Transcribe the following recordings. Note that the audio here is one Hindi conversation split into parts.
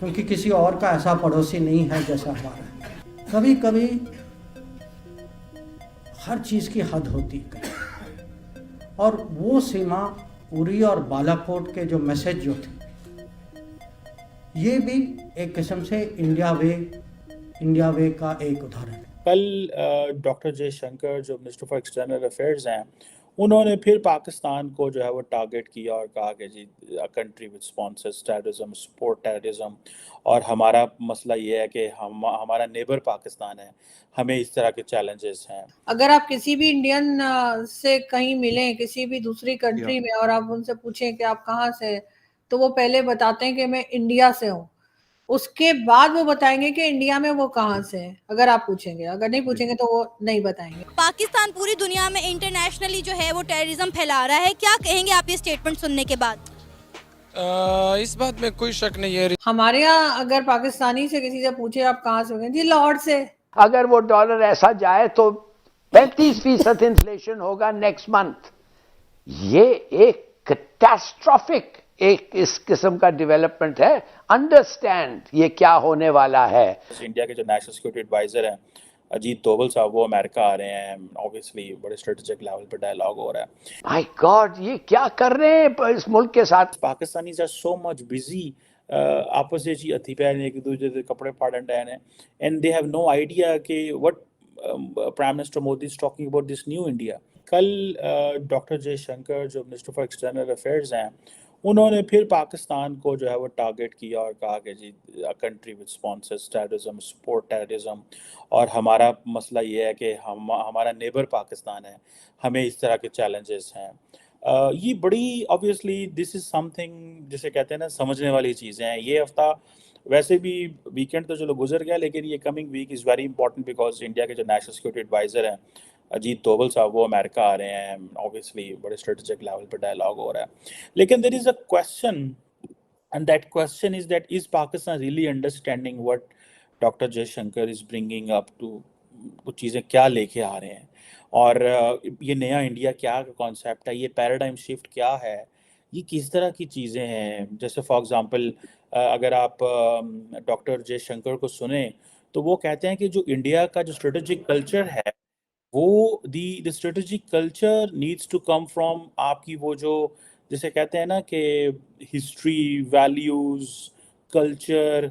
क्योंकि किसी और का ऐसा पड़ोसी नहीं है जैसा हमारा है। कभी कभी हर चीज़ की हद होती है, और वो सीमा उरी और बालाकोट के जो मैसेज जो थे, ये भी एक किस्म से इंडिया वे का एक उदाहरण है। कल डॉक्टर जयशंकर जो मिनिस्टर फॉर एक्सटर्नल अफेयर्स हैं, उन्होंने फिर पाकिस्तान को जो है वो टारगेट किया और कहा कि जी country which sponsors terrorism, support terrorism, और हमारा मसला ये है कि हमारा नेबर पाकिस्तान है, हमें इस तरह के चैलेंजेस हैं। अगर आप किसी भी इंडियन से कहीं मिलें किसी भी दूसरी कंट्री में और आप उनसे पूछें कि आप कहाँ से, तो वो पहले बताते हैं कि मैं इंडिया से हूँ, उसके बाद वो बताएंगे कि इंडिया में वो कहाँ से है। अगर आप पूछेंगे, अगर नहीं पूछेंगे तो वो नहीं बताएंगे। पाकिस्तान पूरी दुनिया में इंटरनेशनली जो है वो टेररिज्म फैला रहा है, क्या कहेंगे आप ये स्टेटमेंट सुनने के बाद? इस बात में कोई शक नहीं है। हमारे यहाँ अगर पाकिस्तानी से किसी से पूछे आप कहाँ से हो, जी लाहौर से। अगर वो डॉलर ऐसा जाए तो 35% इन्फ्लेशन होगा नेक्स्ट मंथ। ये एक कैटास्ट्रोफिक एक इस किस्म का डेवलपमेंट है। अंडरस्टैंड ये क्या होने वाला है। इंडिया के जो नेशनल सिक्योरिटी एडवाइजर हैं अजीत डोवल साहब, वो अमेरिका आ रहे हैं, ऑब्वियसली बड़े स्ट्रेटेजिक लेवल पर डायलॉग हो रहा है। माय गॉड, ये क्या कर रहे हैं इस मुल्क के साथ। Pakistanis are so much busy आपस में हथी पैर एक दूसरे के कपड़े फाड़न डे ने, and they have no idea कि what prime minister Modi is talking about this new India. कल डॉक्टर जयशंकर जो मिनिस्टर फॉर एक्सटर्नल अफेयर्स हैं, उन्होंने फिर पाकिस्तान को जो है वो टारगेट किया और कहा कि जी country which sponsors terrorism, support terrorism, और हमारा मसला ये है कि हमारा नेबर पाकिस्तान है, हमें इस तरह के चैलेंजेस हैं। ये बड़ी ऑब्वियसली दिस इज़ समथिंग जिसे कहते हैं ना समझने वाली चीज़ें हैं। ये हफ्ता वैसे भी वीकेंड तो चलो गुजर गया, लेकिन ये coming week is very important because India के जो नेशनल सिक्योरिटी एडवाइज़र हैं अजीत डोवल साहब, वो अमेरिका आ रहे हैं, ऑब्वियसली बड़े स्ट्रेटेजिक लेवल पर डायलॉग हो रहा है। लेकिन there is a question, and that question is that is Pakistan really understanding what doctor Jaishankar is bringing up to, वो चीज़ें क्या लेके आ रहे हैं, और ये नया इंडिया क्या कॉन्सेप्ट है, ये पैराडाइम शिफ्ट क्या है, ये किस तरह की चीज़ें हैं। जैसे फॉर एग्जांपल अगर आप डॉक्टर जयशंकर को सुने तो वो कहते हैं कि जो इंडिया का जो स्ट्रेटेजिक कल्चर है, वो the strategic culture needs to come from आपकी वो जो जैसे कहते हैं ना कि हिस्ट्री, वैल्यूज़, कल्चर,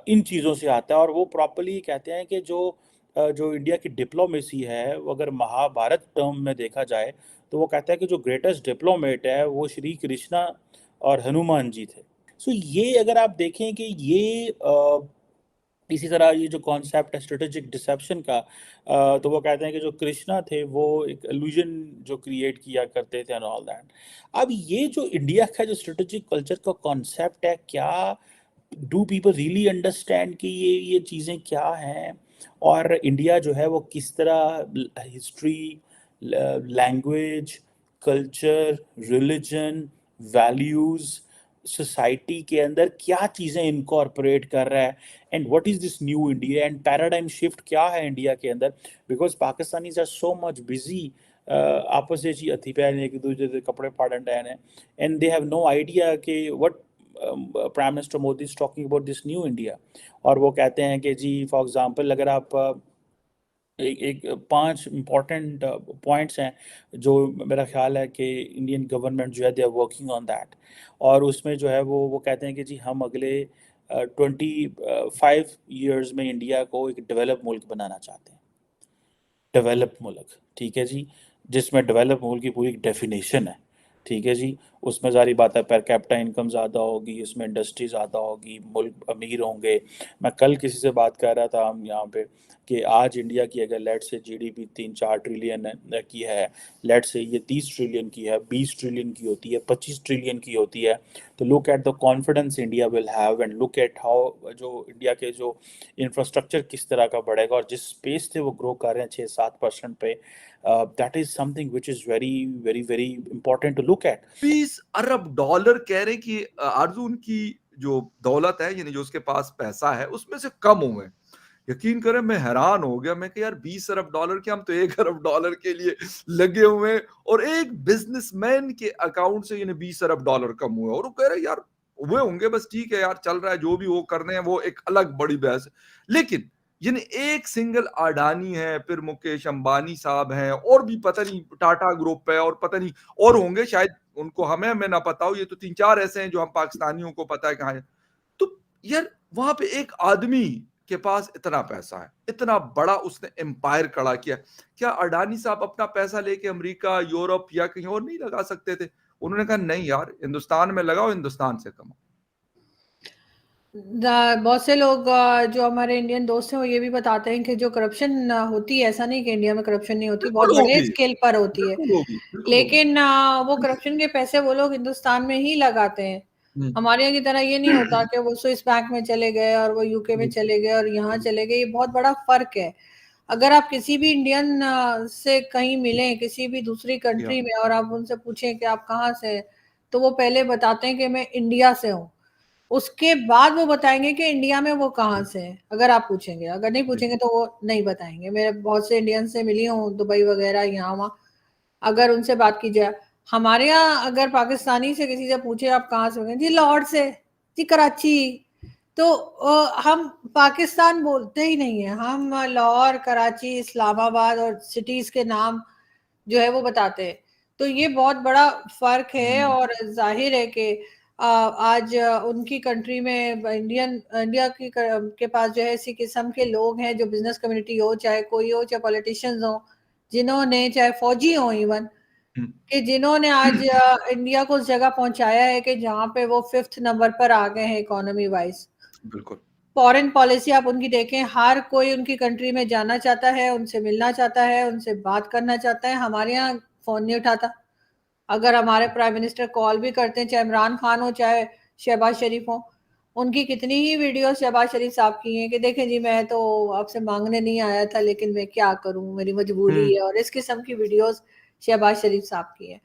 इन चीज़ों से आता है। और वो प्रॉपर्ली कहते हैं कि जो इंडिया की डिप्लोमेसी है, वो अगर महाभारत टर्म में देखा जाए तो वो कहता है कि जो ग्रेटेस्ट डिप्लोमेट है वो श्री कृष्णा और हनुमान जी थे। सो ये अगर आप देखें कि ये इसी तरह ये जो कॉन्सेप्ट है स्ट्रेटेजिक डिसेप्शन का, तो वो कहते हैं कि जो कृष्णा थे वो एक इल्यूजन जो क्रिएट किया करते थे एंड ऑल दैट। अब ये जो इंडिया का जो स्ट्रेटेजिक कल्चर का कॉन्सेप्ट है, क्या डू पीपल रियली अंडरस्टैंड कि ये चीज़ें क्या हैं, और इंडिया जो है वो किस तरह history, language, culture, religion, values, society के अंदर क्या चीज़ें इनकॉर्पोरेट कर रहा है, and what is this new India, and paradigm shift क्या है इंडिया के अंदर। Because Pakistanis are so much busy आपस में हथी पैर एक दूसरे के कपड़े फाड़न डे ने, and they have no idea कि what prime minister Modi is talking about this new India. और वो कहते हैं कि जी फॉर एग्जांपल अगर आप एक 5 इम्पॉर्टेंट पॉइंट्स हैं जो मेरा ख्याल है कि इंडियन गवर्नमेंट जो है they are working on that, और उसमें जो है वो कहते हैं कि जी हम अगले 25 ईयर्स में इंडिया को एक डेवलप मुल्क बनाना चाहते हैं। डेवलप मुल्क, ठीक है जी, जिसमें डेवलप मुल्क की पूरी डेफिनेशन है, ठीक है जी। उसमें सारी बात है पर कैपिटा इनकम ज़्यादा होगी, उसमें इंडस्ट्री ज़्यादा होगी, मुल्क अमीर होंगे। मैं कल किसी से बात कर रहा था हम यहाँ पे कि आज इंडिया की अगर लेट से जीडीपी 3-4 ट्रिलियन की है, लेट से ये 30 ट्रिलियन की है, 20 ट्रिलियन की होती है, 25 ट्रिलियन की होती है, तो look at the confidence India will have, and look at how जो इंडिया के जो इंफ्रास्ट्रक्चर किस तरह का बढ़ेगा, और जिस स्पेस से वो ग्रो कर रहे हैं 6-7% पे, that is something which is very very very important to look at. 20 अरब डॉलर कह रहे हैं कि अर्जुन की जो दौलत है, यानी जो उसके पास पैसा है, उसमें से कम हुए। यकीन करें मैं हैरान हो गया, मैं कि यार 20 अरब डॉलर के, हम तो 1 अरब डॉलर के लिए लगे हुए हैं, और एक बिजनेसमैन के अकाउंट से यानी 20 अरब डॉलर कम हुए, और वो कह रहे यार हुए होंगे, बस ठीक है यार, चल रहा है, जो भी वो कर रहे हैं वो एक अलग बड़ी बहस है। लेकिन यानी एक सिंगल अडानी है, फिर मुकेश अंबानी साहब हैं, और भी पता नहीं टाटा ग्रुप है, और पता नहीं और होंगे शायद, उनको हमें ना पता हो। ये तो 3-4 ऐसे हैं जो हम पाकिस्तानियों को पता है कहाँ है। तो यार वहां पे एक आदमी के पास इतना पैसा है, इतना बड़ा उसने एम्पायर खड़ा किया, क्या अडानी साहब अपना पैसा लेके अमेरिका, यूरोप या कहीं और नहीं लगा सकते थे? उन्होंने कहा नहीं यार, हिंदुस्तान में लगाओ, हिंदुस्तान से कमाओ। बहुत से लोग जो हमारे इंडियन दोस्त हैं वो ये भी बताते हैं कि जो करप्शन होती है, ऐसा नहीं कि इंडिया में करप्शन नहीं होती, बहुत बिल्कुल बड़े होगी, स्केल पर होती है, बिल्कुल होगी, बिल्कुल होगी। लेकिन वो करप्शन के पैसे वो लोग हिंदुस्तान में ही लगाते हैं। हम्म, हमारे यहाँ की तरह ये नहीं होता कि वो स्विस बैंक में चले गए और वो यूके में चले गए और यहाँ चले गए, ये बहुत बड़ा फर्क है। अगर आप किसी भी इंडियन से कहीं मिलें किसी भी दूसरी कंट्री में और आप उनसे पूछें कि आप कहाँ से हैं, तो वो पहले बताते हैं कि मैं इंडिया से हूँ, उसके बाद वो बताएंगे कि इंडिया में वो कहाँ से है। अगर आप पूछेंगे, अगर नहीं पूछेंगे तो वो नहीं बताएंगे। मेरे बहुत से इंडियन से मिली हूँ दुबई वगैरह, यहाँ वहाँ, अगर उनसे बात की जाए, हमारे यहाँ अगर पाकिस्तानी से किसी से पूछे आप कहाँ से हो, जी लाहौर से, जी कराची, तो हम पाकिस्तान बोलते ही नहीं है, हम लाहौर, कराची, इस्लामाबाद और सिटीज के नाम जो है वो बताते हैं। तो ये बहुत बड़ा फर्क है और जाहिर है कि आज उनकी कंट्री में इंडिया के पास जो है इसी किस्म के लोग हैं, जो बिजनेस कम्युनिटी हो, चाहे कोई हो, चाहे पॉलिटिशियंस हो, जिन्होंने, चाहे फौजी हो इवन, कि जिन्होंने आज इंडिया को उस जगह पहुंचाया है कि जहां पे वो 5th नंबर पर आ गए हैं इकोनॉमी वाइज। बिल्कुल। फॉरेन पॉलिसी आप उनकी देखें, हर कोई उनकी कंट्री में जाना चाहता है, उनसे मिलना चाहता है, उनसे बात करना चाहता है। हमारे यहाँ फोन नहीं उठाता। अगर हमारे प्राइम मिनिस्टर कॉल भी करते हैं, चाहे इमरान खान हो चाहे शहबाज शरीफ हो, उनकी कितनी ही वीडियो शहबाज शरीफ साहब की हैं कि देखें जी मैं तो आपसे मांगने नहीं आया था, लेकिन मैं क्या करूं, मेरी मजबूरी है, और इस किस्म की वीडियोस शहबाज शरीफ साहब की है।